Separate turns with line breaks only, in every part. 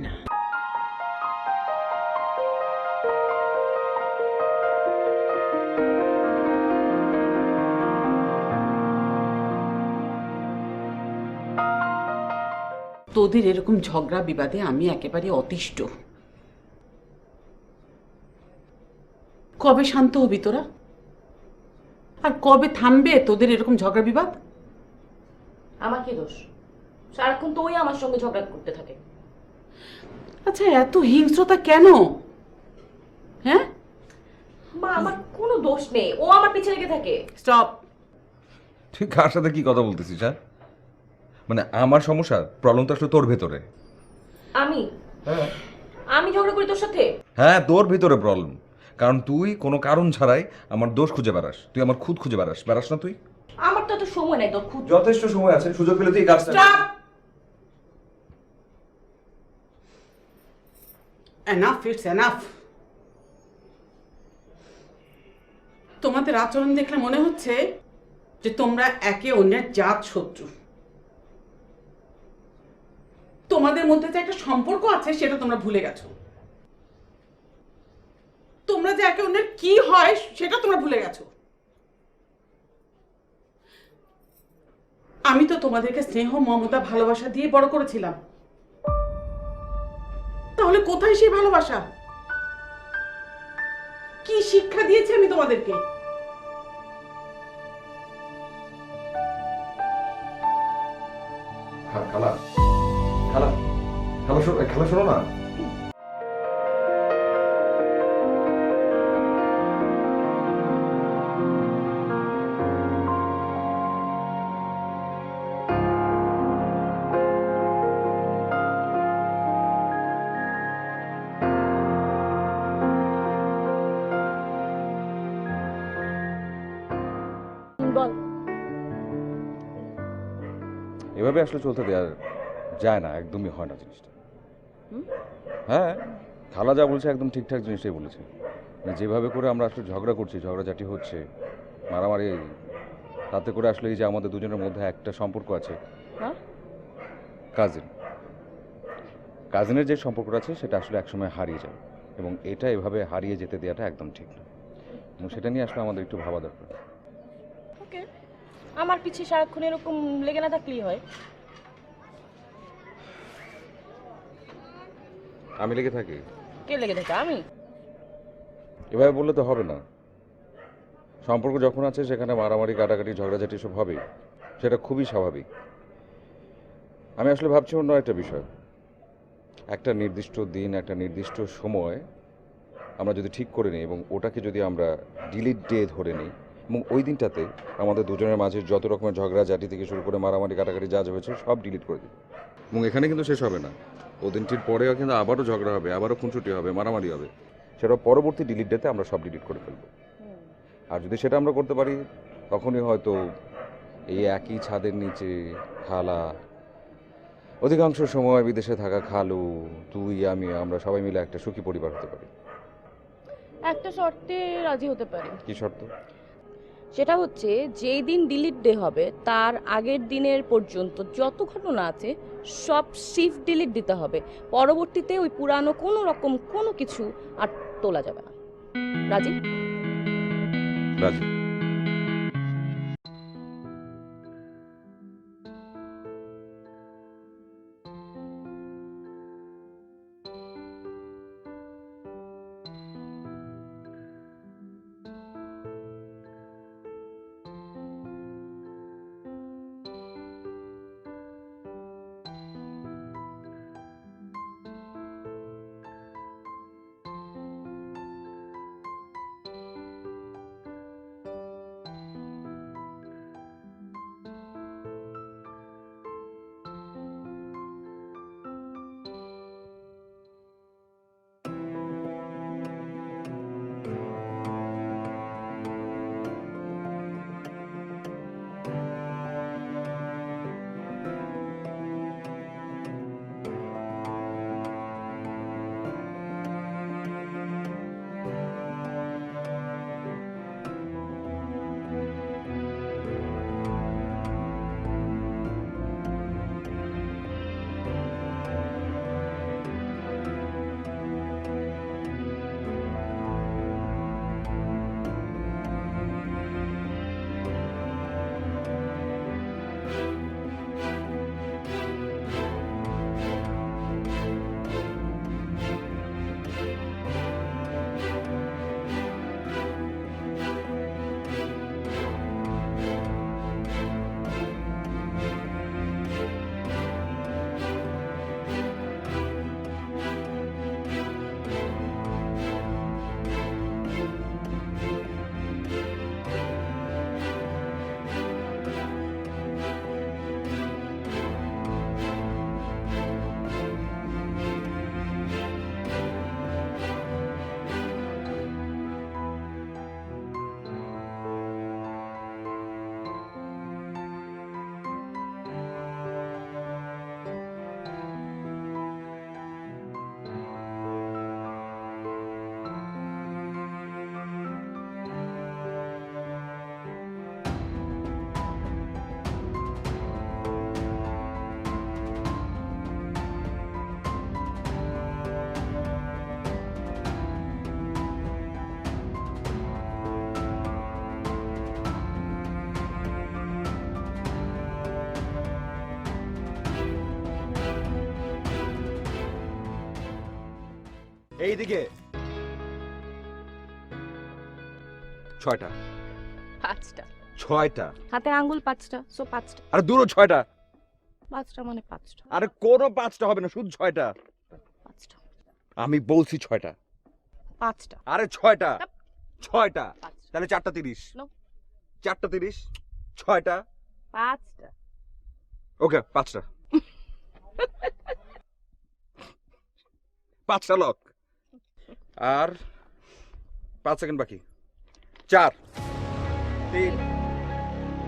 না। তোদের এরকম ঝগড়া বিবাদে আমি একেবারে অতিষ্ঠ। কবে শান্ত হবি তোরা? আর কবে থামবে তোদের এরকম ঝগড়া বিবাদ?
আমার কি দোষ? সারাক্ষণ তো ওই আমার সঙ্গে ঝগড়া করতে থাকে।
আচ্ছা, এত হিংস্রতা কেন? হ্যাঁ
মা, আমার কোনো দোষ নেই, ও আমার পিছে লেগে থাকে।
স্টপ।
তুই কার সাথে কি কথা বলতেছিস? হ্যাঁ, মানে আমার সমস্যা প্রবলেম তো আসলে তোর ভেতরে।
আমি
হ্যাঁ
আমি ঝগড়া করি তোর সাথে?
হ্যাঁ, তোর ভিতরে প্রবলেম। কারণ তুই কোনো কারণ ছাড়াই আমার দোষ খুঁজে বেড়াস, তুই আমার খুদ খুঁজে বেড়াস, বেড়াস না তুই?
আমার তো এত সময় নাই তোর খুব।
যথেষ্ট সময় আছে, সুযোগ পেলে তুই কাজটা।
স্টপ। Enough, it's enough. তোমাদের আচরণ দেখলে মনে হচ্ছে যে তোমরা একে অন্যের জাত শত্রু। তোমাদের মধ্যে যে একটা সম্পর্ক আছে সেটা তোমরা ভুলে গেছো। তোমরা যে একে অন্যের কি হয় সেটা তোমরা ভুলে গেছো। আমি তো তোমাদেরকে স্নেহ, মমতা, ভালোবাসা দিয়ে বড় করেছিলাম। তাহলে কোথায় সেই ভালোবাসা? কি শিক্ষা দিয়েছি আমি তোমাদেরকে?
খালা খালা খালা শোনো, খেলা শোনো না।
বল।
এভাবে আসলে চলতে দেওয়া যায় না, একদমই হয় না জিনিসটা। হ্যাঁ, খালা যা বলছে একদম ঠিকঠাক জিনিসটাই বলেছে। মানে যেভাবে করে আমরা আসলে ঝগড়া করছি, ঝগড়াঝাটি হচ্ছে, মারামারি, তাতে করে আসলে এই যে আমাদের দুজনের মধ্যে একটা সম্পর্ক আছে,
হ্যাঁ,
কাজিন, কাজিনের যে সম্পর্কটা আছে সেটা আসলে একসময় হারিয়ে যাবে, এবং এটা এভাবে হারিয়ে যেতে দেওয়াটা একদম ঠিক না, এবং সেটা নিয়ে আসলে আমাদের একটু ভাবা দরকার।
ওকে। আমার পিছে সারাক্ষণ এরকম লেগে না থাকলেই হয়।
আমি লেগে থাকি?
কে লেগে থাকে? আমি?
এভাবে বললে তো হবে না। সম্পর্ক যখন আছে সেখানে মারামারি, কাটাকাটি, ঝগড়াঝাটি সব হবেই, সেটা খুবই স্বাভাবিক। আমি আসলে ভাবছি অন্য একটা বিষয়। একটা নির্দিষ্ট দিন, একটা নির্দিষ্ট সময় আমরা যদি ঠিক করে নিই এবং ওটাকে যদি আমরা ডিলিট ডে ধরে নিই, এবং ওই দিনটাতে আমাদের দুজনের মাঝে যত রকমের ঝগড়াঝাটি থেকে শুরু করে মারামারি, কাটাকাটি যা যা হয়েছে সব ডিলিট করে দিই। এবং এখানে কিন্তু শেষ হবে না, ও দিনটির পরেও কিন্তু আবারও ঝগড়া হবে, আবারও খুনসুটি হবে, মারামারি হবে, সেটা পরবর্তী ডিলিট ডেতে আমরা সব ডিলিট করে ফেলবো। আর যদি সেটা আমরা করতে পারি, তখনই হয়তো এই একই ছাদের নিচে খালা, অধিকাংশ সময় বিদেশে থাকা খালু, তুই, আমি, আমরা সবাই মিলে একটা সুখী পরিবার হতে পারি।
একটা শর্তে রাজি হতে পারি।
কি শর্ত?
সেটা হচ্ছে, যেই দিন ডিলিট ডে হবে তার আগের দিনের পর্যন্ত যত ঘটনা আছে সব শিফট ডিলিট দিতে হবে। পরবর্তীতে ওই পুরানো কোনো রকম কোনো কিছু আর তোলা যাবে না। রাজি?
রাজি।
এইদিকে 6টা
5টা
6টা
হাতে আঙ্গুল 5টা, সো 5টা।
আরে দূরও 6টা
5টা মানে 5টা।
আরে কোনো 5টা হবে না, শুধু 6টা।
5টা
আমি বলছি 6টা।
5টা
আরে 6টা 6টা
5টা
তাহলে 4:30
No.
4:30 6টা
5টা।
ওকে 5টা 5টা লক আর 5 সেকেন্ড বাকি 4 3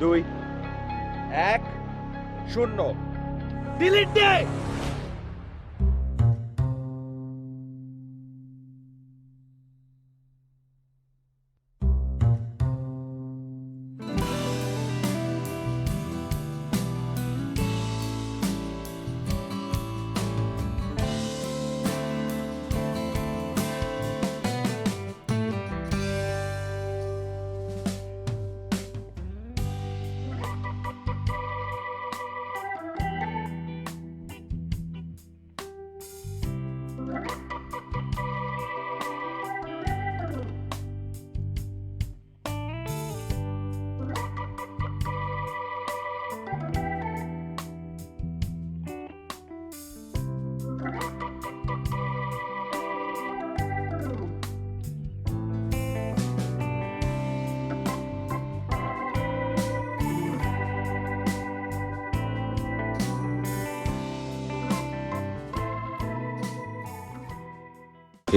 2 1 0 ডিলিট দে।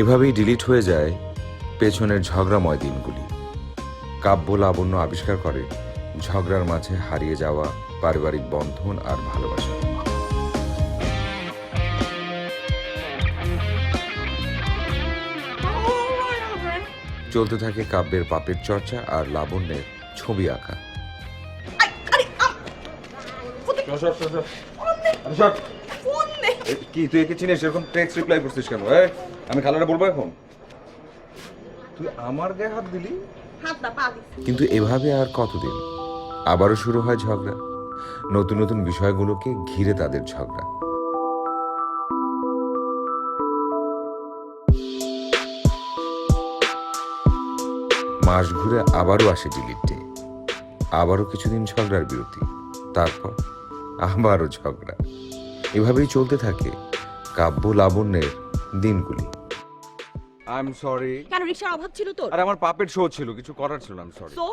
এভাবেই ডিলিট হয়ে যায় পেছনের ঝগড়াময় দিনগুলি। কাব্য লাবণ্য আবিষ্কার করে ঝগড়ার মাঝে হারিয়ে যাওয়া পারিবারিক বন্ধন আর ভালোবাসা। চলতে থাকে কাব্যের পাপের চর্চা আর লাবণ্যের ছবি আঁকা। কি তুই একে চিনিস? এরকম টেক্সট রিপ্লাই করছিস কেন? আমি খালাটা বলবো এখন? তুই আমার গায়ে হাত দিলি? কিন্তু এভাবে আর কতদিন? আবারও শুরু হয় ঝগড়া, নতুন নতুন বিষয়গুলোকে ঘিরে তাদের ঝগড়া। মাস ঘুরে আবারও আসে ডিলিট ডে, আবারও কিছুদিন ঝগড়ার বিরতি, তারপর আবারও ঝগড়া। এভাবেই চলতে থাকে কাব্য লাবণ্যের দিনগুলি।
I am sorry.
কেন রিকশার অভাব ছিল তোর?
আরে আমার পাপের শো ছিল, কিছু করার ছিল না। I am sorry.
তো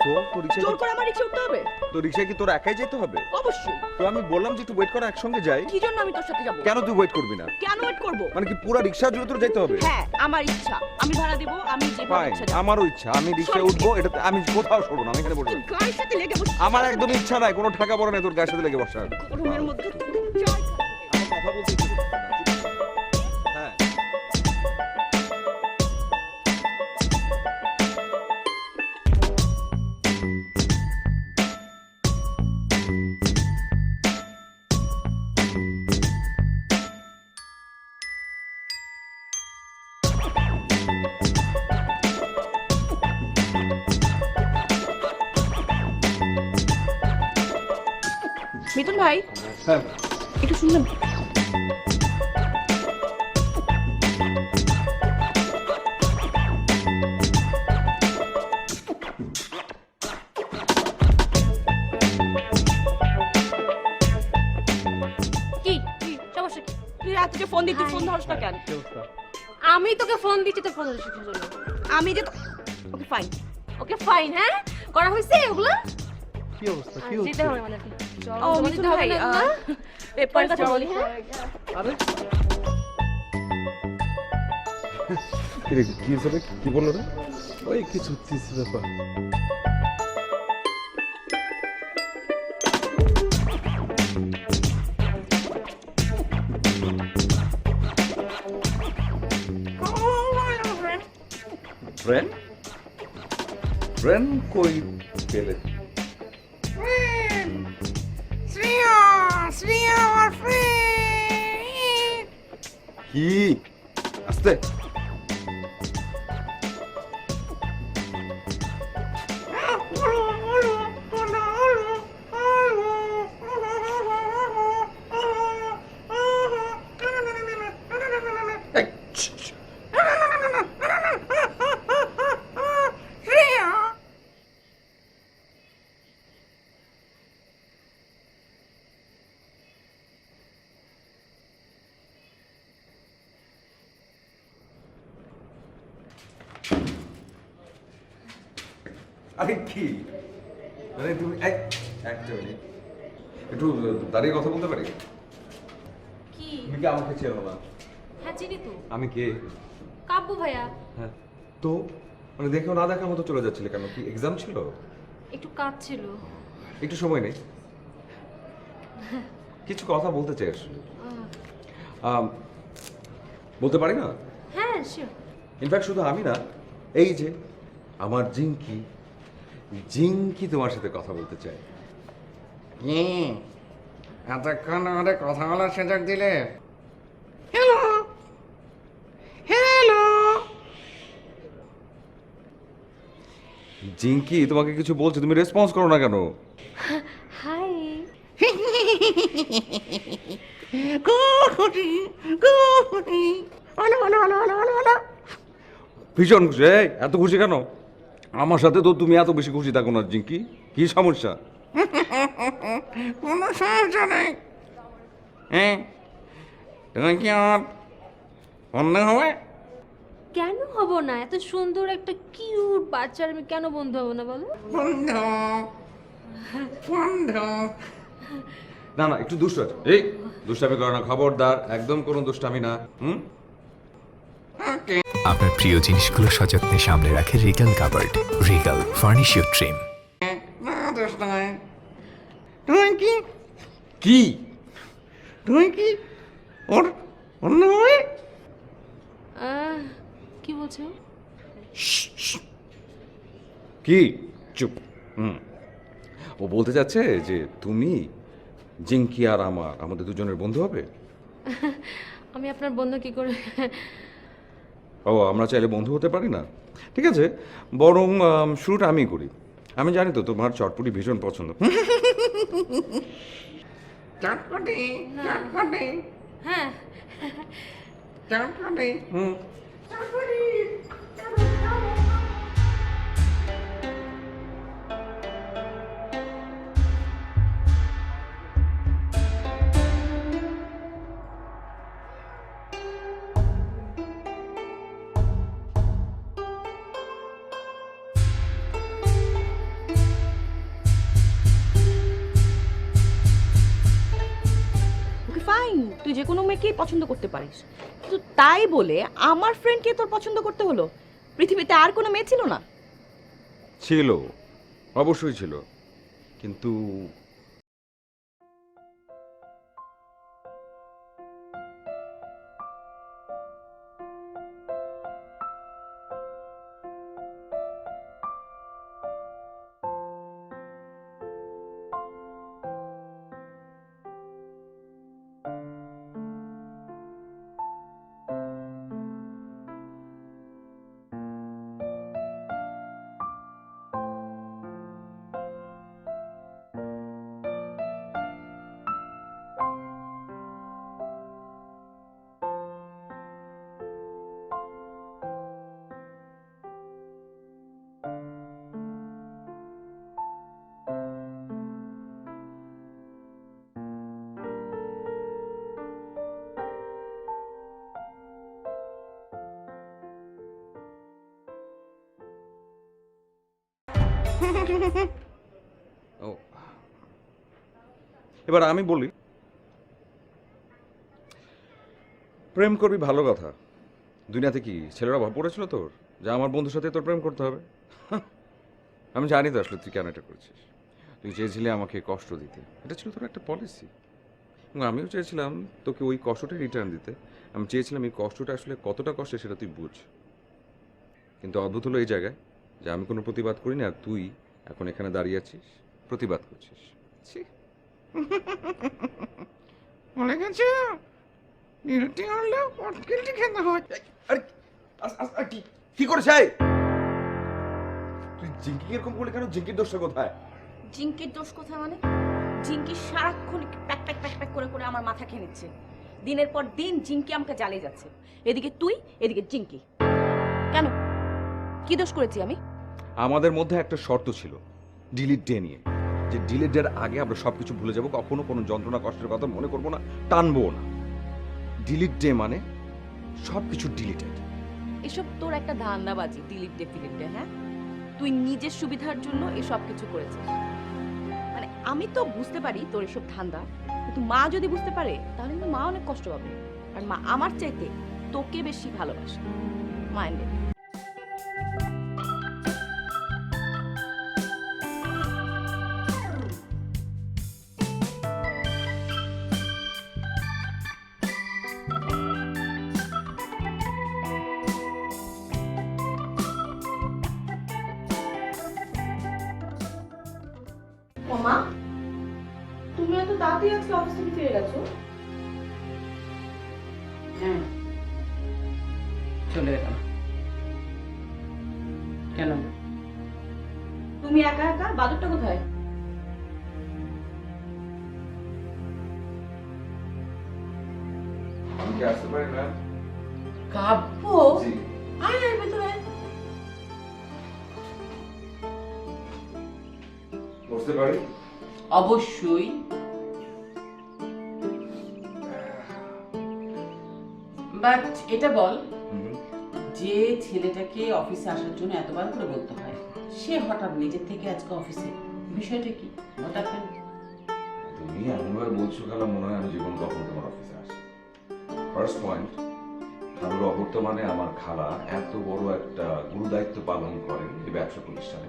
তো তোর রিক্সা
জোর করে আমার রিকশা উঠতে হবে?
তো রিক্সায় কি তোর একাই যেতে হবে?
অবশ্যই।
তো আমি বললাম যে একটু ওয়েট করা, একসঙ্গে যাই।
কি জন্য আমি তোর সাথে যাব?
কেন তুই ওয়েট করবি না?
কেন ওয়েট করব?
মানে কি পুরো রিক্সা জুড়ে তোর যেতে হবে?
হ্যাঁ, আমার ইচ্ছা। আমি ভাড়া দেব, আমি যেভাবে
ফাইন,
ইচ্ছা যাব।
আমারও ইচ্ছা। আমি রিক্সায় উঠবো, এটাতে আমি কোথাও সরবো না, আমি এখানে বসবো।
গায়ের সাথে লেগে বসে
আমার একদম ইচ্ছা নাই, কোনো ঠাকা পড়ে নাই তোর গায়ের সাথে লেগে বসার।
গরমের মধ্যে জয়।
আমার কথা বলতে ইচ্ছে করছে না। হ্যাঁ
মিথুন ভাই,
হ্যাঁ
একটু শুনবেন? কি কি সমস্যা কি? তুই রাত্রে ফোন দিতে ফোন ধরছ না কেন?
আমি তোকে ফোন দিচ্ছি তো ফোন ধরিস কি জন্য?
আমি যে ওকে ফাইন।
ওকে ফাইন, হ্যাঁ করা হয়েছে ওগুলো?
কি অবস্থা? কি
আর যেতে
হচ্ছে?
হবে আমাদেরকে। চল,
ও
জমা
মিথুন
দিতে হবে
ভাই,
না এগুলো?
পেপার
কথা বলি, হ্যাঁ?
আরে
কি হিসেবে কি বললো রে?
ওই কিছু তিস ব্যাপার।
ফ্রেন্ড ফ্রেন্ড কই পেলে? কি আস্তে আরে কি মানে তুমি একটা মিনিট একটু দাঁড়িয়ে কথা বলতে পারি?
কি?
তুমি কি আমাকে চেনো না?
হ্যাঁ চিনি তো।
আমি কে?
কাব্বু ভাইয়া।
হ্যাঁ তো মানে দেখেও না দেখার মতো চলে যাচ্ছিলে কেন? কি এক্সাম ছিল?
একটু কাজ ছিল।
একটু সময় নেই, কিছু কথা বলতে চাই আসলে। বলতে পারি না?
হ্যাঁ শিওর।
ইনফ্যাক্ট শুধু আমি না, এই যে আমার জিঙ্কি, জিঙ্কি তোমার সাথে কথা বলতে চাই।
কি এতক্ষণ আমাদের কথা বলার সুযোগ দিলে?
জিঙ্কি তোমাকে কিছু বলছে, তুমি রেসপন্স করো না কেন?
হাই।
ভীষণ খুশি। এই, এত খুশি কেন? আমার সাথে তো তুমি এত বেশি খুশি থাকো না জিঙ্কি, কি সমস্যা?
কোনো সমস্যা নেই। হ্যাঁ, তুমি কি আমার বন্ধু হবে?
কেন হব না? এত সুন্দর একটা কিউট বাচ্চার আমি কেন বন্ধু হব না বলো?
বন্ধু বন্ধু।
না না, একটু দুষ্ট আছে। এই দুষ্টামি করো না, খবরদার, একদম কোনো দুষ্টামি না।
আপনার প্রিয় জিনিসগুলো সযত্নে সামলে রাখে regal covered. Regal furnish your dream.
না দোষ নয়। তুমি কি
কি
তুমি কি ওর বন্ধু হবে?
কি বলছো?
কি? চুপ। ও বলতে চাচ্ছে যে তুমি জিঙ্কি আর আমাদের দুজনের বন্ধু হবে।
আমি আপনার বন্ধু কি করে?
ও, আমরা চাইলে বন্ধু হতে পারি না? ঠিক আছে, বরং শুরুটা আমি করি। আমি জানি তো তোমার চটপটি ভীষণ পছন্দ।
চটপটি চটপটি
হ্যাঁ।
চটপটি।
ওকে ফাইন, তুই যে কোনো মেয়েকেই পছন্দ করতে পারিস, কিন্তু তাই বলে আমার ফ্রেন্ডকে তোর পছন্দ করতে হলো? পৃথিবীতে আর কোনো মেয়ে ছিল না?
ছিল, অবশ্যই ছিল, কিন্তু ও, এবার আমি বলি, প্রেম করবি ভালো কথা, দুনিয়াতে কি ছেলেরা অভাব পড়েছিল তোর যে আমার বন্ধুর সাথে তোর প্রেম করতে হবে? আমি জানি তো আসলে তুই কেন এটা করছিস। তুই চেয়েছিলি আমাকে কষ্ট দিতে, এটা ছিল তোর একটা পলিসি, এবং আমিও চেয়েছিলাম তোকে ওই কষ্টটা রিটার্ন দিতে। আমি চেয়েছিলাম এই কষ্টটা আসলে কতটা কষ্টে সেটা তুই বুঝ। কিন্তু অদ্ভুত হলো এই জায়গায় যে আমি কোনো প্রতিবাদ করিনি, আর তুই এখন এখানে দাঁড়িয়ে আছিস প্রতিবাদ করছিস। ছি।
মনে গেছে বিরতি হলে পটকিলটি খেতে হয়।
আরে কি কি করেছে? তুই জিঙ্কি এরকম করলে কেন? জিঙ্কির দোষটা কোথায়?
জিঙ্কির দোষ কোথায় মানে? জিঙ্কি সারাক্ষণ প্যাক প্যাক প্যাক প্যাক করে করে আমার মাথা খেয়ে নিচ্ছে। দিনের পর দিন জিঙ্কি আমাকে জ্বালিয়ে যাচ্ছে, এদিকে তুই এদিকে জিঙ্কি। কেন, কি দোষ করেছি আমি?
আমাদের মধ্যে একটা শর্ত ছিল ডিলিট ডে নিয়ে, যে ডিলিট ডের আগে আমরা সবকিছু ভুলে যাব, কখনো কোনো যন্ত্রণা কষ্টের কথা মনে করবো না, টানবো না। ডিলিট ডে মানে সবকিছু ডিলিটেড।
এসব তোর একটা ধান্দাবাজি, ডিলিট ডে ফিলিট ডে। হ্যাঁ, তুই নিজের সুবিধার জন্য এসব কিছু করেছিস। মানে আমি তো বুঝতে পারি তোর এসব ধান্দা, কিন্তু মা যদি বুঝতে পারে তাহলে কিন্তু মা অনেক কষ্ট পাবে। আর মা আমার চাইতে তোকে বেশি ভালোবাসে। মাইন্ডে মা, তুমি এত তাড়াতাড়ি আজকে অফিস থেকে ফিরে গেছো?
হ্যাঁ, চলে এলাম। কেন?
তুমি একা একা, বাদরটা কোথায়?
আমি কি আসতে পারি ম্যাম?
কাব্য,
জি।
আয় আয় ভেতরে আয়।
বসতে পারি?
অবশ্যই। বাট এটা বল, যে ছেলেটাকে অফিসে আসার জন্য এতবার করে বলতে হয়, সে হঠাৎ নিজের থেকে আজকে অফিসে, বিষয়টা কি? হঠাৎ কেন?
তুমি এমনভাবে বলছো খালা, মনে হয় আমি জীবন কখনো তোমার অফিসে আসি। ফার্স্ট পয়েন্ট, খালুর অবর্তমানে আমার খালা এত বড় একটা গুরু দায়িত্ব পালন করে এই ব্যবসা প্রতিষ্ঠানে,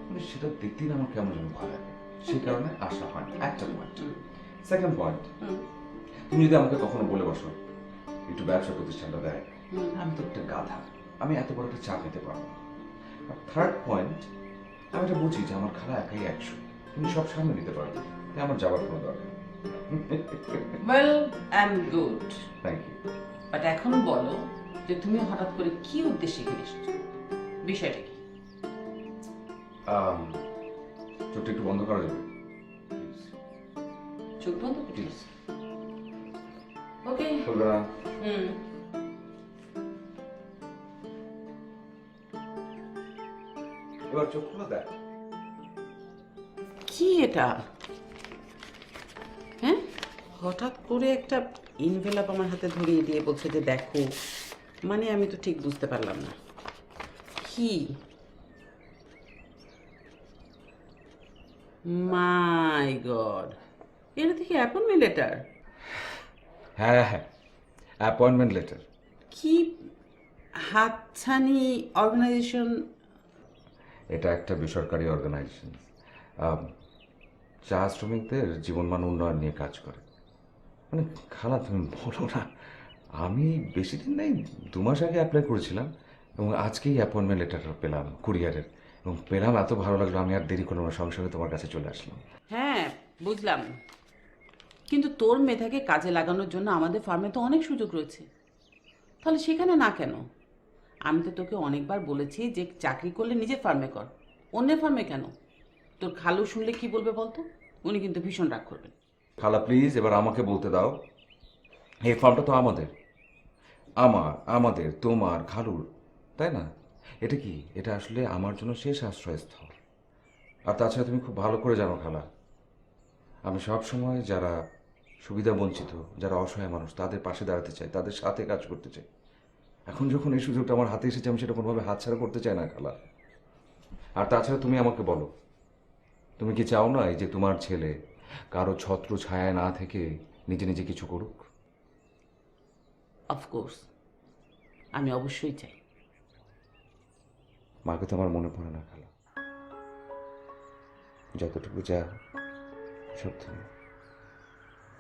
মানে সেটা দেখতেই না আমার কেমন যেন ভালো লাগে, সেই কারণে আসা হয় একটা পয়েন্ট। সেকেন্ড পয়েন্ট, তুমি যদি আমাকে কখনো বলে বসো একটু ব্যবসা প্রতিষ্ঠানটা দেয়, আমি তো একটা গাধা, আমি এত বড় একটা চাপ নিতে পারবো না। আর থার্ড পয়েন্ট, আমি এটা বুঝি যে আমার খালা একাই 100, তুমি সব সামনে নিতে পারবে, তাই আমার যাওয়ার কোনো দরকার নেই।
Well, I am good.
Thank you.
But এখন বলো যে তুমি হঠাৎ করে কি উদ্দেশ্যে এখানে এসেছো, বিষয়টা কি?
চোখটা একটু বন্ধ করা যাবে?
চোখ বন্ধ প্লিজ। ওকে।
খুলবে না? এবার চোখ খুলে দেখ।
কি এটা? হ্যাঁ, হঠাৎ করে একটা ইনভেলপ আমার হাতে ধরিয়ে দিয়ে বলছে যে দেখো, মানে আমি তো ঠিক বুঝতে পারলাম না কি। মাই গড, এটা দেখি অ্যাপয়েন্টমেন্ট লেটার।
হ্যাঁ হ্যাঁ, অ্যাপয়েন্টমেন্ট লেটার।
কি হাতছানি অর্গানাইজেশন?
এটা একটা বেসরকারি অর্গানাইজেশন, চা শ্রমিকদের জীবনমান উন্নয়ন নিয়ে কাজ করে। মানে খালা তুমি বলো না, আমি বেশি দিন নেই 2 মাস আগে অ্যাপ্লাই করেছিলাম এবং আজকেই অ্যাপয়েন্টমেন্ট লেটারটা পেলাম কুরিয়ারের, এবং পেলাম এত ভালো লাগলো আমি আর দেরি করলাম না, সঙ্গে সঙ্গে তোমার কাছে চলে আসলাম।
হ্যাঁ বুঝলাম, কিন্তু তোর মেধাকে কাজে লাগানোর জন্য আমাদের ফার্মে তো অনেক সুযোগ রয়েছে, তাহলে সেখানে না কেন? আমি তো তোকে অনেকবার বলেছি যে চাকরি করলে নিজের ফার্মে কর, অন্যের ফার্মে কেন? তোর খালু শুনলে কি বলবে বলতো? উনি কিন্তু ভীষণ রাগ করবেন।
খালা প্লিজ এবার আমাকে বলতে দাও, এই ফার্মটা তো আমাদের, আমাদের তোমার খালুর, তাই না? এটা কি, এটা আসলে আমার জন্য শেষ আশ্রয়স্থল। আর তাছাড়া তুমি খুব ভালো করে জানো খালা, আমি সব সময় যারা সুবিধা বঞ্চিত, যারা অসহায় মানুষ, তাদের পাশে দাঁড়াতে চাই, তাদের সাথে কাজ করতে চাই। এখন যখন এই সুযোগটা আমার হাতে এসেছে, আমি সেটা কোনোভাবে হাতছাড়া করতে চাই না খালা। আর তাছাড়া তুমি আমাকে বলো, তুমি কি চাও না এই যে তোমার ছেলে কারো ছত্র ছায়ায় না থেকে নিজে নিজে কিছু করুক?
অফকোর্স, আমি অবশ্যই চাই।
মাকে তো আমার মনে পড়ে না খালা, যতটুকু যা সব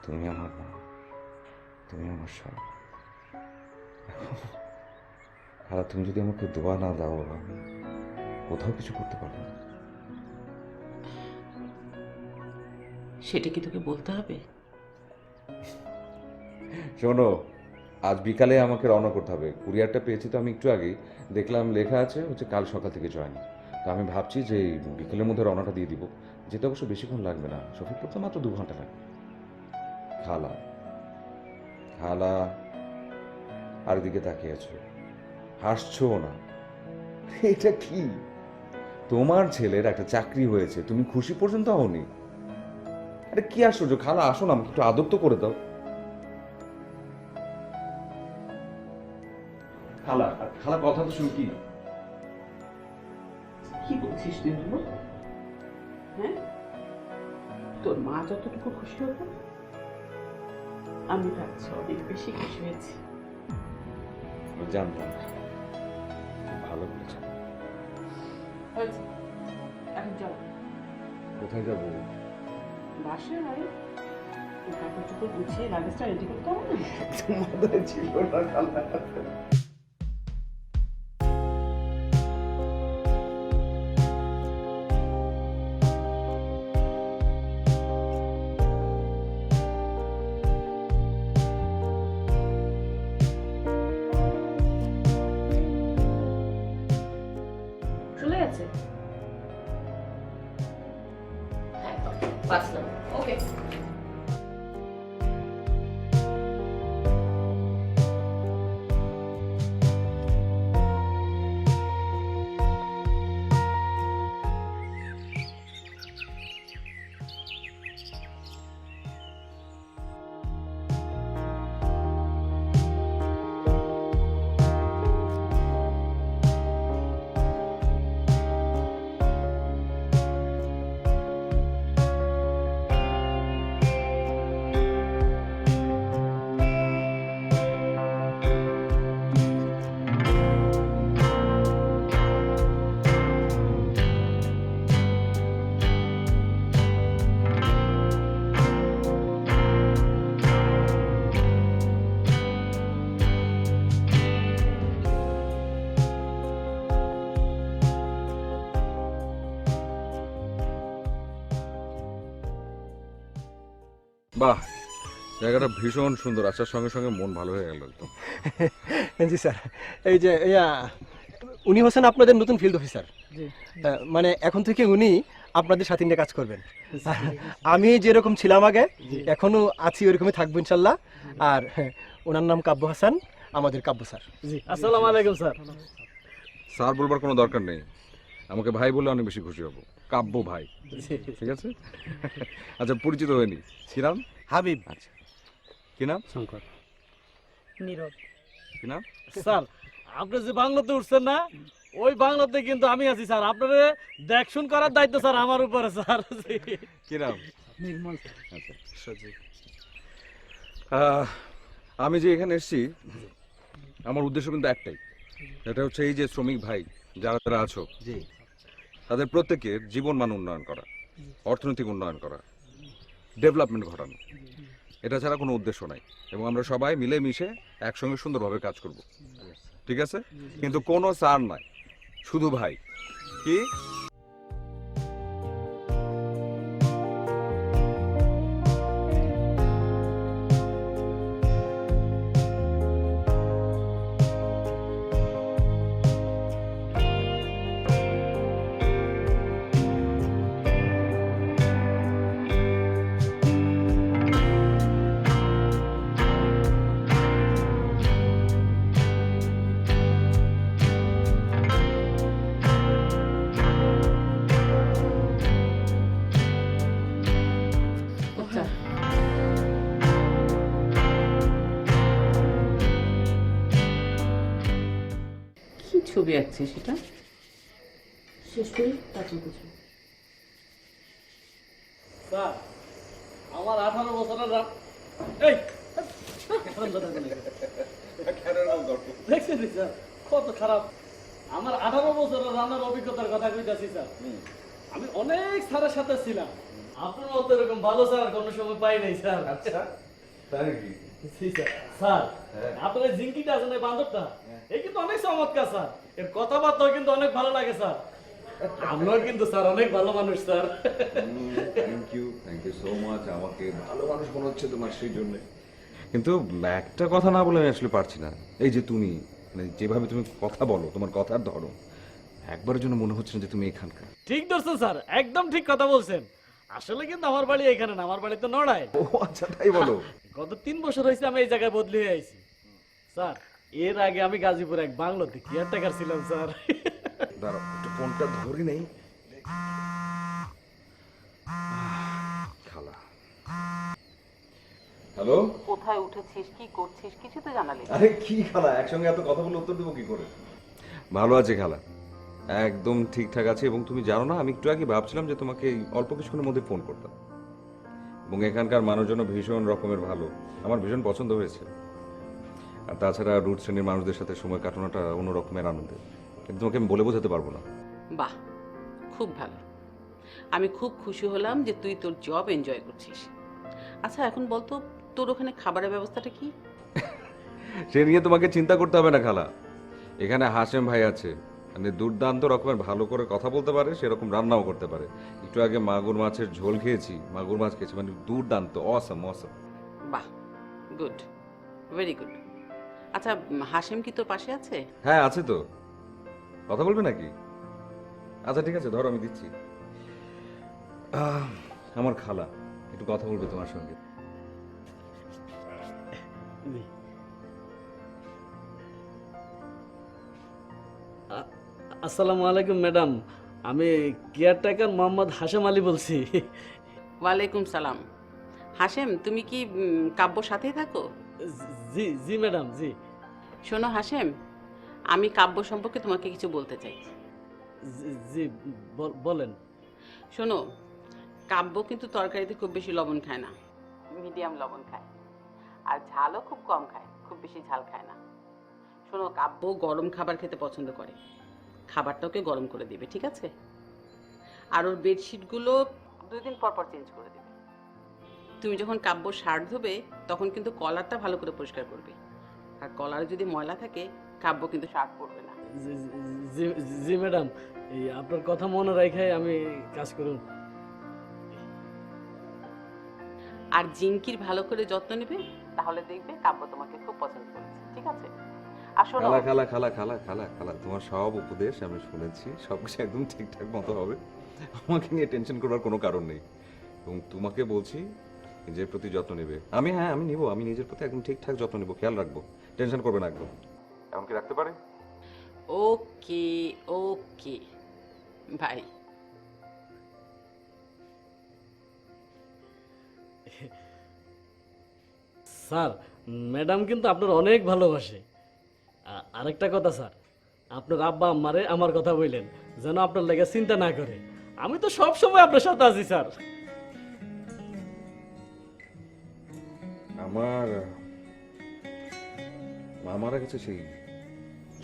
তুমি আমার মা, তুমি আমার সব। খালা তুমি যদি আমাকে দোয়া না দাও, আমি কোথাও কিছু করতে পারবো না।
সেটা কি তোকে বলতে হবে?
শোনো, আজ বিকালে আমাকে রওনা করতে হবে, কুরিয়ারটা পেয়েছি তো আমি একটু আগেই, দেখলাম লেখা আছে হচ্ছে কাল সকাল থেকে জয়েন। তো আমি ভাবছি যে বিকেলের মধ্যে রওনাটা দিয়ে দিব, যেটা অবশ্য বেশিক্ষণ লাগবে না, শফিকপুর তো মাত্র 2 ঘন্টা লাগবে। খালা খালা আর দিকে তাকিয়ে আছো, হাসছো না, এটা কি? তোমার ছেলের একটা চাকরি হয়েছে, তুমি খুশি পর্যন্ত হওনি? আরে কি আশ্চর্য খালা, আসো না, আমাকে একটু আদর তো করে দাও। খালা খালা কথা তো শুনি কি,
কি বলছিস তুই? হ্যাঁ, তোর মা যতটুকু খুশি হতো আমি ভাবছি অনেক বেশি খুশি হয়েছি।
জানতাম ভালো করেছে।
হয়েছে, এখন যাও
কোথায় যাবো?
বাসায়। আরে কাপড় চোপড় গুছিয়ে লাগেজটা রেডি করতে হবে না?
মাথায় ছিল না খালা।
চলে গেছে? বাঁচলাম। ওকে।
বাহ, জায়গাটা ভীষণ সুন্দর। আসার সঙ্গে সঙ্গে মন ভালো হয়ে গেল একদম।
জি স্যার, এই যে উনি হচ্ছেন আপনাদের নতুন ফিল্ড অফিসার। মানে এখন থেকে উনি আপনাদের সাথে নিয়ে কাজ করবেন। আমি যেরকম ছিলাম আগে এখনো আছি, ওইরকমই থাকবো ইনশাল্লাহ। আর ওনার নাম কাব্য হাসান, আমাদের কাব্য স্যার। জি, আসসালামু আলাইকুম স্যার।
স্যার বলবার কোনো দরকার নেই, আমাকে ভাই বললে অনেক বেশি খুশি হব। কাব্য ভাই, ঠিক আছে? আচ্ছা, পরিচিত হয়নি। কি নাম?
হাবিব।
আচ্ছা, কি নাম?
শঙ্কর। নীরব।
কি নাম?
স্যার, আপনি যে বাংলাতে উঠছেন না, ওই বাংলাতে কিন্তু আমি আছি স্যার। আপনার দেখশুন করার দায়িত্ব স্যার আমার উপরে স্যার।
কি নাম?
নির্মল।
আচ্ছা, আমি যে এখানে এসেছি, আমার উদ্দেশ্য কিন্তু একটাই। এটা হচ্ছে এই যে শ্রমিক ভাই যারা যারা আছো, তাদের প্রত্যেকের জীবন মান উন্নয়ন করা, অর্থনৈতিক উন্নয়ন করা, ডেভেলপমেন্ট ঘটানো। এটা ছাড়া কোনো উদ্দেশ্য নাই। এবং আমরা সবাই মিলে মিশে একসঙ্গে সুন্দরভাবে কাজ করব, ঠিক আছে? কিন্তু কোনো স্যার নাই, শুধু ভাই। কি?
আচ্ছা, কি ছবি আঁকছিস সেটা?
শেষ করি, তারপর বুঝবো।
স্যার, আমার 18 বছরের এই দেখছেন স্যার কত খারাপ। আমার 18 বছরের রান্নার অভিজ্ঞতার কথা কইতাছি স্যার। আমি অনেক স্যারের সাথে ছিলাম, আপনার মতো এরকম ভালো স্যার কোনো সময় পাই নাই স্যার।
আচ্ছা, তাই কি?
জি স্যার। স্যার, আপনার এই জিঙ্কিটা আছে না, এই বান্দরটা, এই কিন্তু অনেক চমৎকার স্যার। এর কথাবার্তাও কিন্তু অনেক ভালো লাগে স্যার। আপনার কিন্তু স্যার অনেক ভালো মানুষ sir.
Thank you so much. আমাকে ভালো মানুষ মনে হচ্ছে তোমার, সেই জন্য। কিন্তু একটা কথা না বলে আমি আসলে পারছি না। এই যে তুমি, মানে যেভাবে তুমি কথা বলো, তোমার কথার ধরো, একবারের জন্য মনে হচ্ছে না যে তুমি এখানকার।
ঠিক ধরছেন স্যার, একদম ঠিক কথা বলছেন। আসলে কিন্তু আমার বাড়ি এখানে না, আমার বাড়ি তো নড়ায়।
ও আচ্ছা, তাই বলো?
গত 3 বছর হয়েছে আমি এই জায়গায় বদলি হয়ে আইছি স্যার। এর আগে আমি গাজীপুরে এক বাংলোতে কেয়ারটেকার ছিলাম স্যার।
দাঁড়াও, একটু ফোনটা ধরি নেই। খালা, হ্যালো।
কোথায় উঠেছিস, কি করছিস, কিছু তো জানালি না।
আরে কি খালা, একসঙ্গে এত কথা বলে উত্তর দেবো কি করে? ভালো আছে খালা, একদম ঠিকঠাক আছে, এবং তুমি জানো না আমি একটু আগে ভাবছিলাম যে তোমাকে এই অল্প কিছুক্ষণের মধ্যে ফোন করতাম। এবং এখানকার মানুষজন ভীষণ রকমের ভালো, আমার ভীষণ পছন্দ হয়েছে। আর তাছাড়া রুট শ্রেণীর মানুষদের সাথে সময় কাটানোটা অন্য রকমের আনন্দের, কিন্তু তোমাকে আমি বলে বোঝাতে পারবো না।
বাহ, খুব ভালো। আমি খুব খুশি হলাম যে তুই তোর জব এনজয় করছিস। আচ্ছা এখন বলতো, তোর ওখানে খাবারের ব্যবস্থাটা কি?
সে নিয়ে তোমাকে চিন্তা করতে হবে না খালা, এখানে হাশেম ভাই আছে, মানে দুর্দান্ত রকমের ভালো করে কথা বলতে পারে, সেরকম রান্নাও করতে পারে। একটু আগে মাগুর মাছের ঝোল খেয়েছি, মাগুর মাছ খেয়েছি, মানে দুর্দান্ত, অসম অসম।
বাহ, গুড, ভেরি গুড। আচ্ছা হাশেম কি তোর পাশে আছে?
হ্যাঁ আছে তো, কথা বলবে নাকি? আচ্ছা ঠিক আছে, ধরো আমি দিচ্ছি। আমার খালা একটু কথা বলবে তোমার সঙ্গে।
আসসালামু আলাইকুম ম্যাডাম, আমি কেয়ারটেকার মোহাম্মদ হাশেম আলী বলছি।
ওয়ালাইকুম সালাম। হাশেম, তুমি কি কাব্যর সাথেই থাকো?
জি জি ম্যাডাম, জি।
শোনো হাশেম, আমি কাব্য সম্পর্কে তোমাকে কিছু বলতে চাই।
জি বলেন।
শোনো, কাব্য কিন্তু তরকারিতে খুব বেশি লবণ খায় না, মিডিয়াম লবণ খায়। আর ঝালও খুব কম খায়, খুব বেশি ঝাল খায় না। শোনো, কাব্য গরম খাবার খেতে পছন্দ করে, খাবারটা ওকে গরম করে দিবে, ঠিক আছে? আর ওর বেডশিটগুলো 2 দিন পর পর চেঞ্জ করে দেবে। তুমি যখন কাব্য শার্ট ধোবে তখন কিন্তু কলারটা ভালো করে পরিষ্কার করবে, আর কলারে যদি ময়লা থাকে কাব্য কিন্তু শার্ট পরবে না।
জি জি ম্যাডাম, এই আপনার কথা মনে রেখে আমি কাজ করুন।
আর জিঙ্কির ভালো করে যত্ন নেবে, তাহলে দেখবে কাব্য তোমাকে খুব পছন্দ করেছে, ঠিক আছে? আর শোনো,
খালা খালা খালা খালা খালা খালা, তোমার সব উপদেশ আমি শুনেছি, সবকিছু একদম ঠিকঠাক মতো হবে, আমাকে নিয়ে টেনশন করবার কোনো কারণ নেই। এবং তোমাকে বলছি নিজের প্রতি যত্ন নেবে। আমি নিব, আমি নিজের প্রতি একদম ঠিকঠাক যত্ন নেব, খেয়াল রাখবো, টেনশন করবে না একদম। এমনকি রাখতে পারে।
ওকে ওকে বাই।
স্যার, ম্যাডাম কিন্তু আপনার অনেক ভালোবাসে। আরেকটা কথা স্যার, আপনার আব্বা আম্মারে আমার কথা বললেন যেন আপনার লেগে চিন্তা না করে। আমি তো সব সময় আপনার সাথে আছি স্যার।
আমার মা মারা গেছে সেই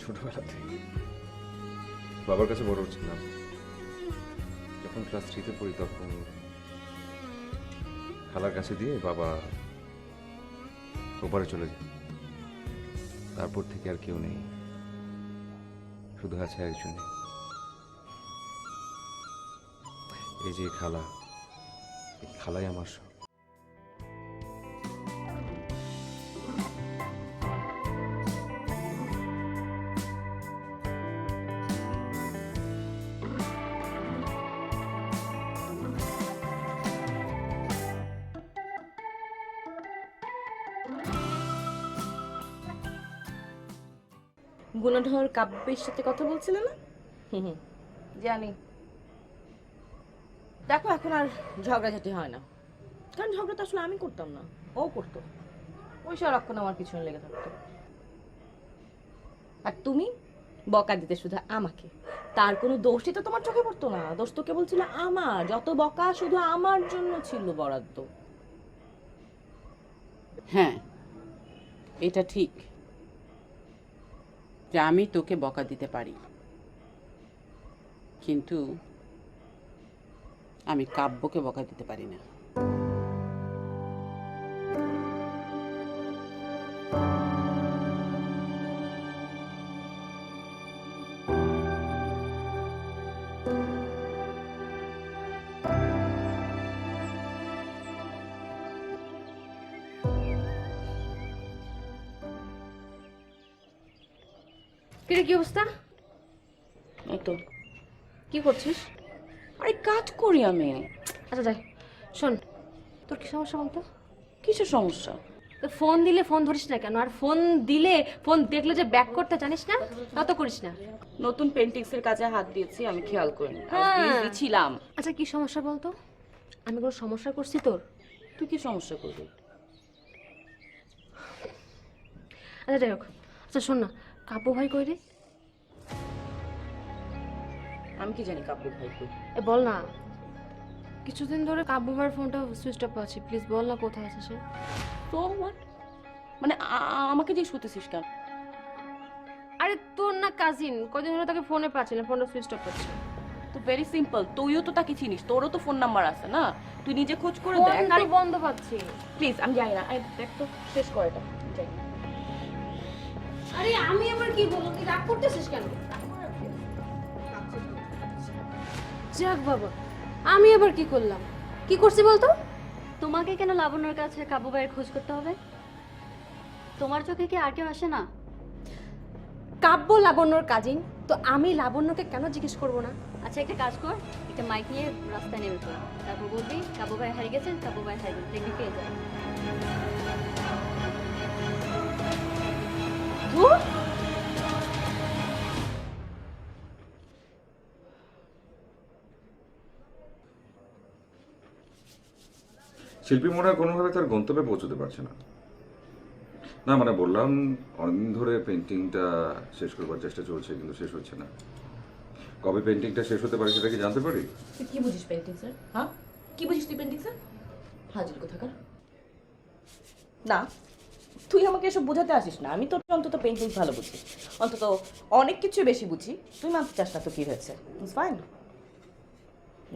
ছোটবেলা থেকে, বাবার কাছে বড় ছিলাম। যখন ক্লাস 3-তে পড়ি তখন খালার কাছে দিয়ে বাবা ওপারে চলে যায়। তারপর থেকে আর কেউ নেই, শুধু আছে একজন, এই যে খালা। এই খালাই আমার সব।
গুণধর কাব্যের সাথে কথা বলছিল না? জানি। দেখো এখন আর ঝগড়াঝাটি হয় না, কারণ ঝগড়া তো আসলে আমি করতাম না, ও করতো। ওই সারাক্ষণ আমার পিছনে লেগে থাকতো। আর তুমি বকা দিতে শুধু আমাকে, তার কোনো দোষই তো তোমার চোখে পড়তো না। দোষ তো কেবল ছিল আমার, যত বকা শুধু আমার জন্য ছিল বরাদ্দ।
হ্যাঁ, এটা ঠিক যে আমি তোকে বকা দিতে পারি, কিন্তু আমি কাব্যকে বকা দিতে পারি না।
কিরে, কি অবস্থা?
এই তো
কি করছিস?
আরে কাজ করি আমি।
আচ্ছা যাই, শোন, তোর কি সমস্যা বলতো?
কিসের সমস্যা?
তো ফোন দিলে ফোন ধরিস না কেন? আর ফোন দিলে ফোন দেখলে যে ব্যাক করতে জানিস না, তা তো করিস না।
নতুন পেন্টিংস এর কাজে হাত দিয়েছি, আমি খেয়াল করিনি।
হ্যাঁ।
ছিলাম।
আচ্ছা কি সমস্যা বলতো? আমি কোনো সমস্যা করছি তোর?
তুই কি সমস্যা করবি?
আচ্ছা যাই হোক, আচ্ছা শোন না, কাব্য ভাই কই রে?
আমি কি জানি কাব্য ভাই কই।
এ বল না, কিছুদিন ধরে কাব্য ভাইয়ের ফোনটা সুইচ অফ আছে, প্লিজ বল না কোথায় আছে সে।
তো হোয়াট, মানে আমাকে জিজ্ঞেস করতেছিস কেন?
আরে তোর না কাজিন, কদিন ধরে তাকে ফোনে পাচ্ছে না, ফোনটা সুইচ অফ আছে।
তো ভেরি সিম্পল, তুইও তো তাকে চিনিস, তোরও তো ফোন নাম্বার আছে না, তুই নিজে খোঁজ করে দেখ।
ফোনটাই বন্ধ পাচ্ছি।
প্লিজ, আমি যাই না, দেখ তো শেষ কর এটা, যাই।
আরে আমি আবার কি বলবো, তুই রাগ করতেছিস কেন? যাক বাবা, আমি আবার কি করলাম? কি করছি বলতো?
তোমাকে কেন লাবণ্যর কাছে কাবু ভাইয়ের খোঁজ করতে হবে? তোমার চোখে কি আর কেউ আসে না?
কাব্য লাবণ্যর কাজিন, তো আমি লাবণ্যকে কেন জিজ্ঞেস করবো না?
আচ্ছা একটা কাজ কর, একটা মাইক নিয়ে রাস্তায় নেমে পড়, তারপর বলবি কাবু ভাই হারিয়ে গেছেন, কাবু ভাই হারিয়ে গেছেন, দেখবি পেয়ে যায়।
শিল্পী মনে হয় কোনোভাবে তার গন্তব্যে পৌঁছতে পারছে না। না মানে বললাম, অনেকদিন ধরে পেন্টিংটা শেষ করবার চেষ্টা চলছে, কিন্তু শেষ হচ্ছে না। কবে পেন্টিংটা শেষ হতে পারে সেটা কি জানতে পারি?
তুই কি বুঝিস পেন্টিং স্যার? হ্যাঁ, কি বুঝিস তুই পেন্টিং স্যার? হাজির কোথাকার। না, তুই আমাকে এসব বোঝাতে আসিস না, আমি তোর অন্তত পেন্টিং ভালো বুঝি, অন্তত অনেক কিছু বেশি বুঝি। তুই মানতে চাস না তো কি হয়েছে? ইটস ফাইন,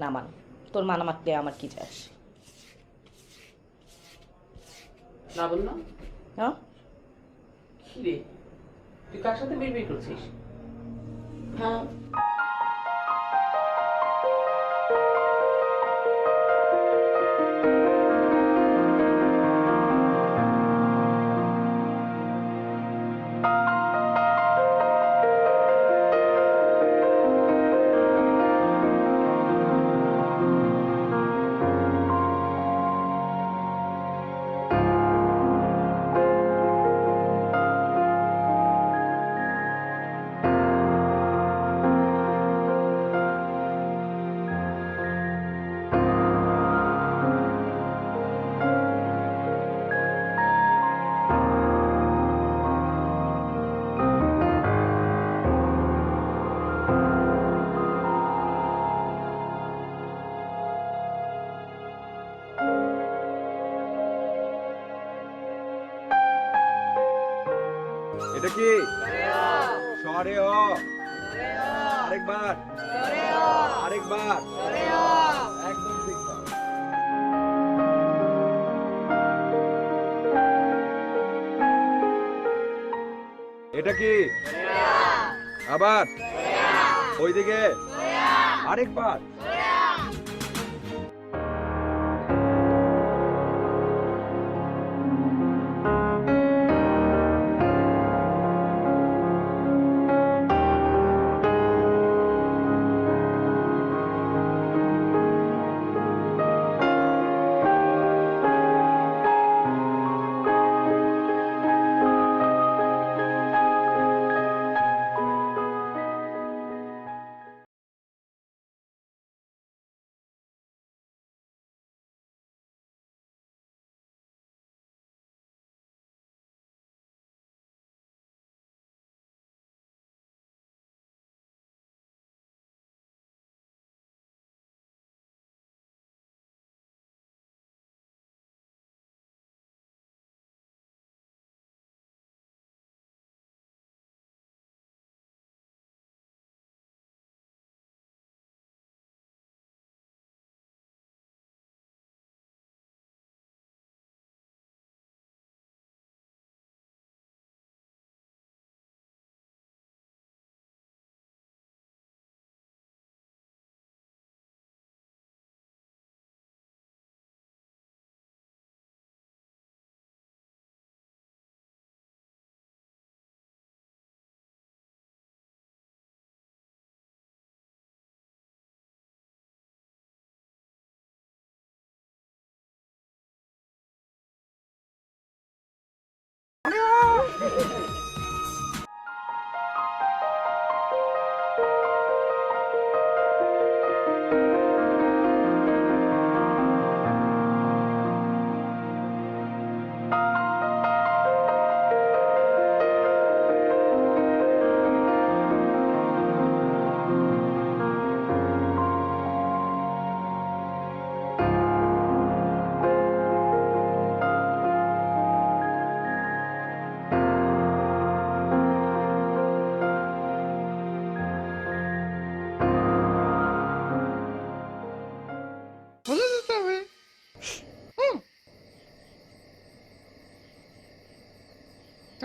না মান, তোর মানা মারতে আমার কি যায় আসে?
লাবণ্য,
হ্যাঁ,
কি রে, তুই কার সাথে বিড়বিড় করছিস?
হ্যাঁ,
এটা কি সরে হ, আরেকবার আরেকবার, একদম ঠিক না। এটা কি আবার ওইদিকে আরেকবার।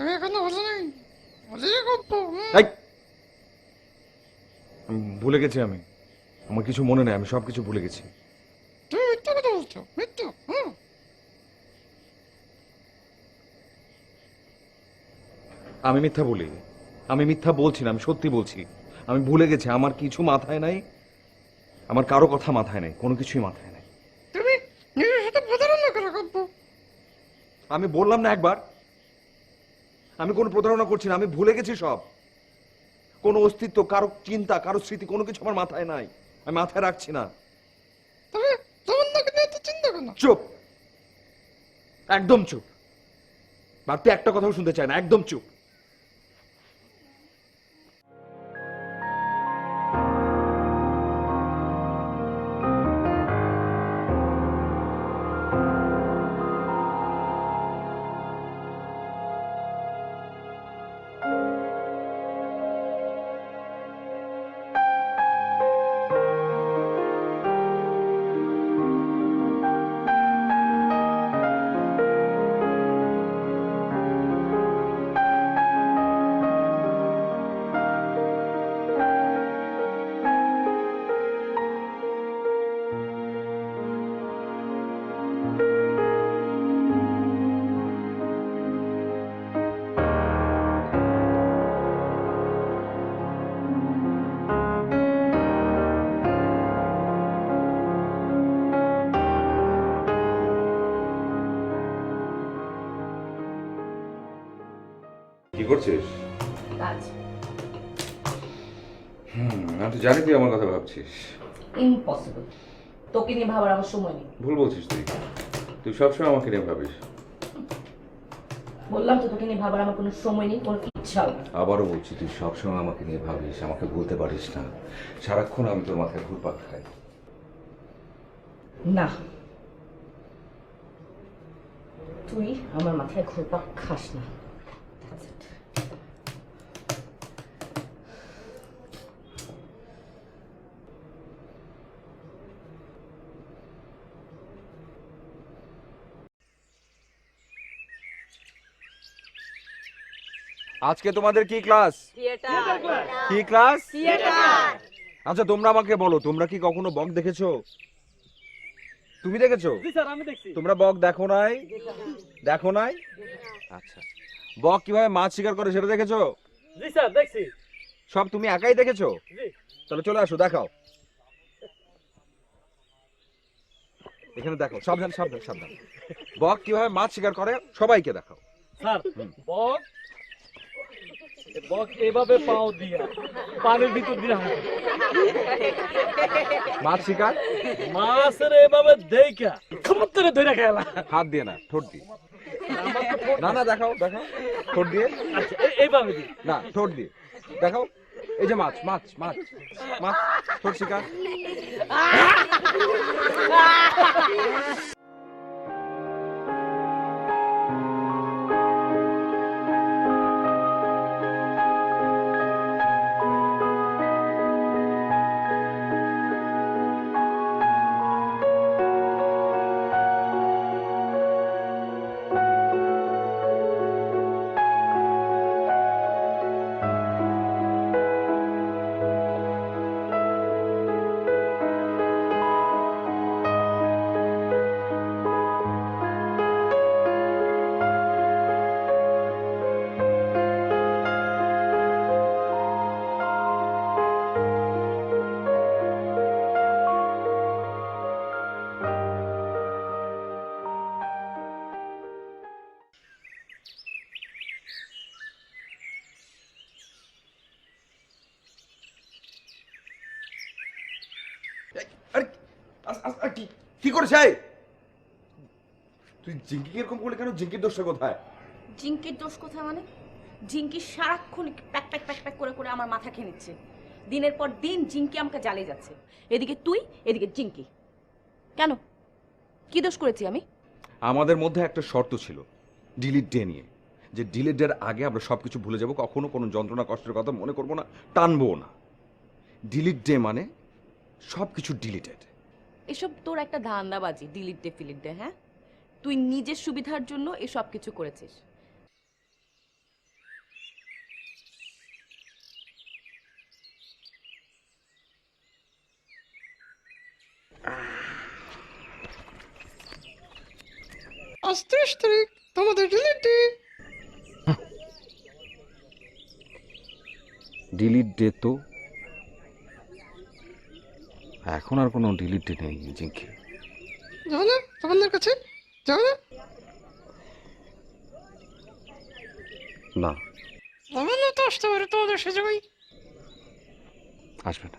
এই! ভুলে গেছি আমি, আমার কিছু মনে নেই, আমি সব কিছু ভুলে গেছি। আমি মিথ্যা বলি, আমি মিথ্যা বলছি না, আমি সত্যি বলছি। আমি ভুলে গেছি, আমার কিছু মাথায় নাই, আমার কারো কথা মাথায় নাই, কোনো কিছুই মাথায় নাই। আমি বললাম না একবার, আমি কোনো প্রতারণা করছি না, আমি ভুলে গেছি সব। কোনো অস্তিত্ব, কারো চিন্তা, কারো স্মৃতি, কোনো কিছু আমার মাথায় নাই, আমি মাথায় রাখছি না। চুপ, একদম চুপ। বাড়তি একটা কথাও শুনতে চাই না, একদম চুপ। কি করছিস?
কাজ।
আমি তো জানি তুই আমার কথা ভাবছিস।
ইম্পসিবল, তোকে নিয়ে ভাবার আমার সময় নেই।
ভুল বলছিস তুই, তুই সবসময় আমাকে নিয়ে ভাবিস।
বললাম তো তোকে নিয়ে ভাবার আমার কোনো সময় নেই, কোনো ইচ্ছাও নেই।
আবারও বলছি, তুই সবসময় আমাকে নিয়ে ভাবিস, আমাকে বলতে পারিস না। সারাক্ষণ আমি তোর মাথায় ঘুরপাক খাই।
না, তুই আমার মাথায় ঘুরপাক খাস না। That's it.
আজকে তোমাদের কি ক্লাস? কি ক্লাস? আচ্ছা তোমরা আমাকে বলো, তোমরা কি কখনো বক দেখেছো? তুমি দেখেছো?
জি স্যার, আমি দেখছি।
তোমরা বক দেখো নাই? দেখো নাই? আচ্ছা, বক কিভাবে মাছ শিকার করে সেটা দেখেছো?
জি স্যার, দেখছি।
সব তুমি একাই দেখেছো?
জি।
তাহলে চলে আসো, দেখাও। এখানে দেখো, সাবধান সাবধান সাবধান। বক কিভাবে মাছ শিকার করে সবাইকে দেখাও।
স্যার, বক বক এভাবে পাও দিয়া পানির ভিতর দিয়া হাঁটে।
মাছ শিকার
মাছের এভাবে দেখা সমুদ্রে ধরে খেলা।
হাত দিয়ে না, ঠোঁট দিয়ে। না না, দেখাও দেখাও, ঠোঁট দিয়ে।
আচ্ছা, এইভাবে দি।
না, ঠোঁট দিয়ে দেখাও। এই যে মাছ মাছ মাছ মাছ, ঠোঁট শিকার। আরে কি করেছে? তুই জিঙ্কি এরকম করলে কেন? জিঙ্কির দোষটা কোথায়?
জিঙ্কির দোষ কোথায় মানে? জিঙ্কি সারাক্ষণ প্যাক প্যাক প্যাক প্যাক করে করে আমার মাথা খেয়ে নিচ্ছে। দিনের পর দিন জিঙ্কি আমাকে জ্বালিয়ে যাচ্ছে। এদিকে তুই, এদিকে জিঙ্কি। কেন, কি দোষ করেছি আমি?
আমাদের মধ্যে একটা শর্ত ছিল ডিলিট ডে নিয়ে, যে ডিলিট ডের আগে আমরা সবকিছু ভুলে যাব, কখনো কোনো যন্ত্রণা কষ্টের কথা মনে করবো না, টানবো না। ডিলিট ডে মানে সবকিছু ডিলিটেড।
এসব তোর একটা ধান্দাবাজি, ডিলিট ডে ফিলিট ডে। হ্যাঁ, তুই নিজের সুবিধার জন্য এসব কিছু করেছিস।
আজ 30 তারিখ, তোমাদের ডিলিট ডে।
ডিলিট ডে তো এখন আর কোনো ডিলিট ডে নেই জিঙ্কি।
যাও না তোমাদের কাছে, যাও না।
না,
আমার না তো আসতে পারে তোমাদের সুযোগই।
আসবে না।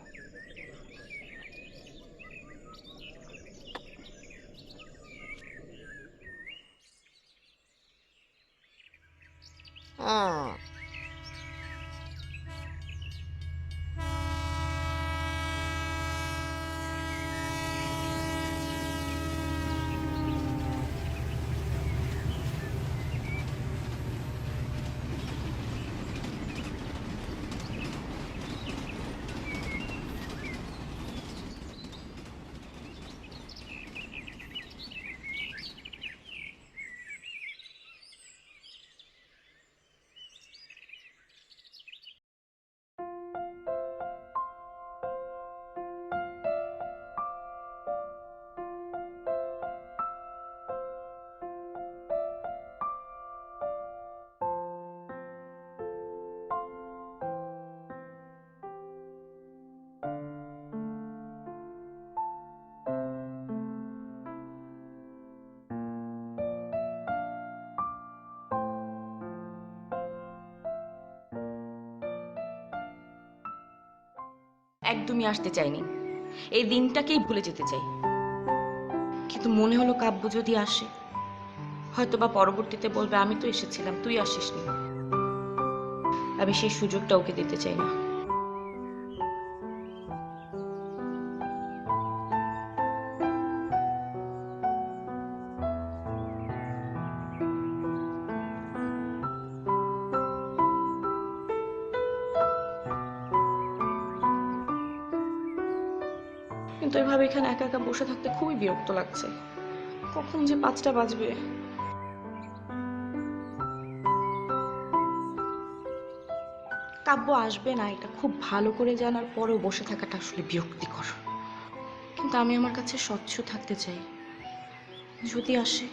একদমই আসতে চাইনি, এই দিনটাকেই ভুলে যেতে চাই। কিন্তু মনে হলো কাব্য যদি আসে, হয়তো বা পরবর্তীতে বলবে আমি তো এসেছিলাম, তুই আসিসনি। আমি সেই সুযোগটা ওকে দিতে চাই না। কিন্তু এভাবে এখানে একা একা বসে থাকতে খুবই বিরক্ত লাগছে। কখন যে 5টা বাজবে। কাব্য আসবে না এটা খুব ভালো করে জানার পরেও বসে থাকাটা আসলে বিরক্তিকর। কিন্তু আমি আমার কাছে স্বচ্ছ থাকতে চাই, যদি আসে।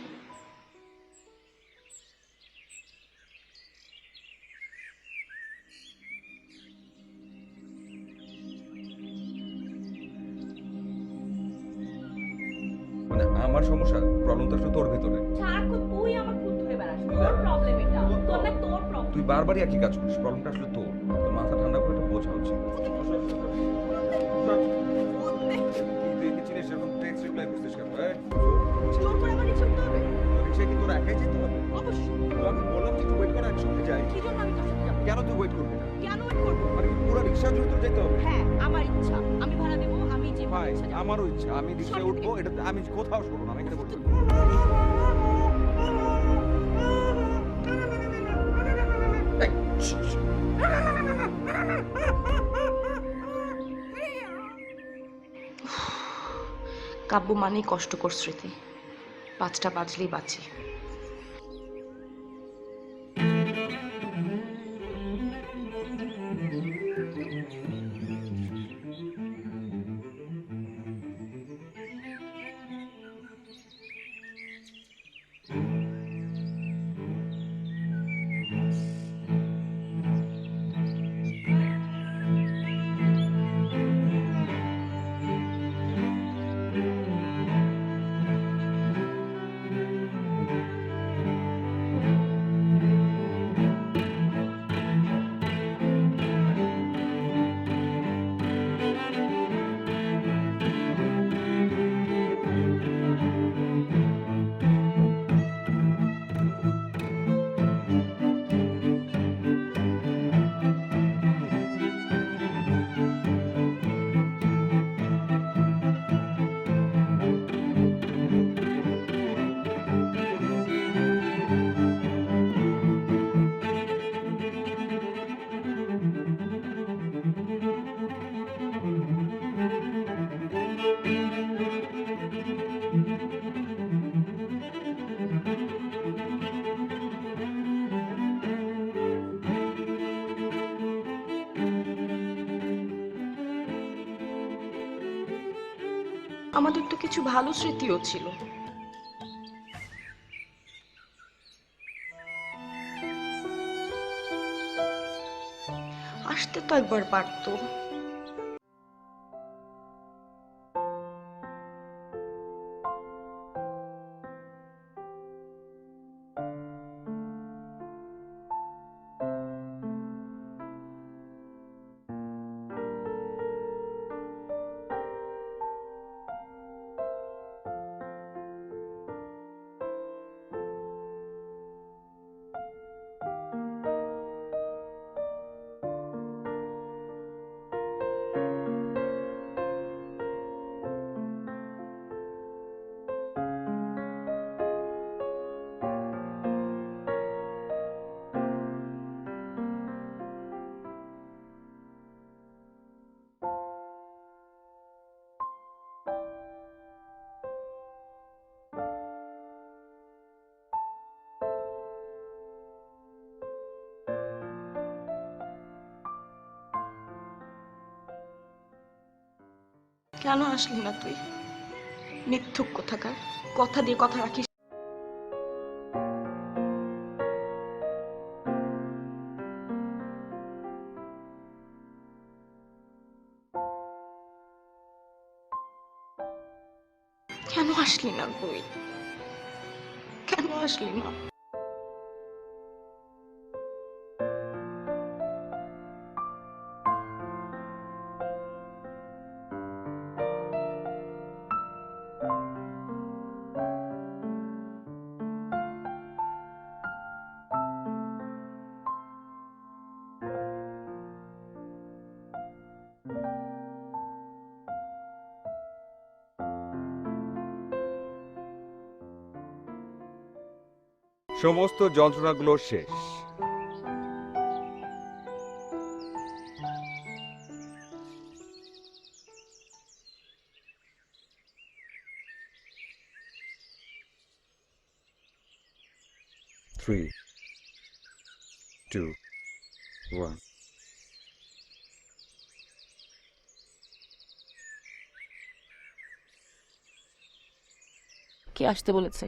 মানে আমার সমস্যা, প্রবলেম তো আসলে তোর ভেতরে।
সারাক্ষণ তুই আমার খুদ ধরে বেড়াস, তোর প্রবলেম এটা, তোর না তোর প্রবলেম।
তুই বারবারই একই কাজ করিস, প্রবলেমটা আসলে তোর। তোর মাথা ঠান্ডা করে একটা বোঝা উচিত। তুই কি চিনিস এরকম টেক্সট রিপ্লাই করছিস কেন?
জোর করে আমার রিক্সা উঠতে হবে?
রিক্সায় কি তোর একাই যেতে হবে?
অবশ্যই।
তো আমি বললাম যে তুই ওয়েট কর, একসঙ্গে যাই।
কি জন্য আমি তোর সাথে যাবো?
কেন তুই ওয়েট করবি না?
কেন ওয়েট করবো?
মানে কি পুরো রিক্সা জুড়ে তোর যেতে হবে?
হ্যাঁ, আমার ইচ্ছা, আমি ভাড়া দেবো, আমি যে
ভাই,
ইচ্ছা যাবো।
আমারও ইচ্ছা, আমি রিক্সায়
সব
উঠবো, এটা আমি কোথাও শুনবো না, আমি এখানে বলছি।
কাব্য মানেই কষ্টকর স্মৃতি, 5টা বাজলেই বাঁচি। আমাদের তো কিছু ভালো স্মৃতিও ছিল। আসতে তো একবার পারতো। কেন আসলি না তুই? মিথ্যুক কোথাকার, কথা দিয়ে কথা রাখিস। কেন আসলি না তুই? কেন আসলি না?
সমস্ত যন্ত্রণাগুলো শেষ। Three, two, one.
কে আসতে বলেছে?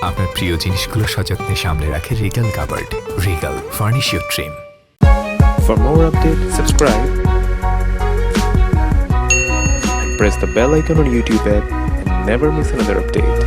আপনার প্রিয় জিনিসগুলো সযত্নে সামলে রাখে regal covered. Regal, furnish your dream.
For more updates, subscribe and press the bell icon on YouTube app and never miss another update.